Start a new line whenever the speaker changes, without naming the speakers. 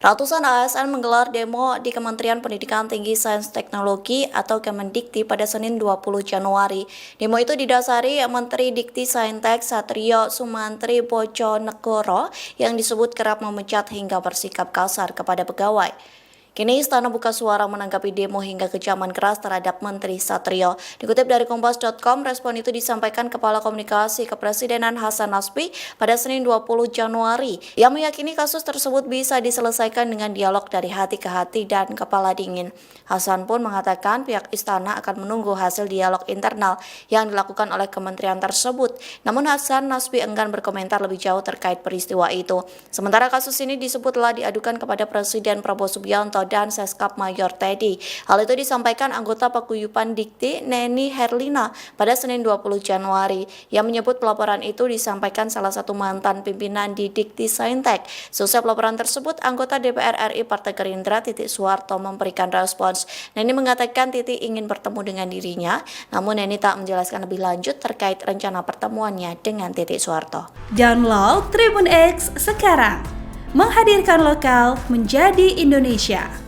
Ratusan ASN menggelar demo di Kementerian Pendidikan Tinggi Sains Teknologi atau Kemendikti pada Senin 20 Januari. Demo itu didasari Menteri Dikti Saintek Satrio Sumantri Bojonegoro yang disebut kerap memecat hingga bersikap kasar kepada pegawai. Kini Istana buka suara menanggapi demo hingga kecaman keras terhadap Menteri Satrio. Dikutip dari Kompas.com, respon itu disampaikan Kepala Komunikasi Kepresidenan Hasan Nasbi pada Senin 20 Januari yang meyakini kasus tersebut bisa diselesaikan dengan dialog dari hati ke hati dan kepala dingin. Hasan pun mengatakan pihak Istana akan menunggu hasil dialog internal yang dilakukan oleh kementerian tersebut. Namun Hasan Nasbi enggan berkomentar lebih jauh terkait peristiwa itu. Sementara kasus ini disebut telah diadukan kepada Presiden Prabowo Subianto dan Seskap Mayor Teddy. Hal itu disampaikan anggota Paguyuban Dikti Neni Herlina pada Senin 20 Januari. Yang menyebut pelaporan itu disampaikan salah satu mantan pimpinan di Dikti Saintek. Seusai pelaporan tersebut, anggota DPR RI Partai Gerindra Titik Soeharto memberikan respons. Neni mengatakan Titik ingin bertemu dengan dirinya, namun Neni tak menjelaskan lebih lanjut terkait rencana pertemuannya dengan Titik Soeharto.
Download Tribun X sekarang. Menghadirkan lokal menjadi Indonesia.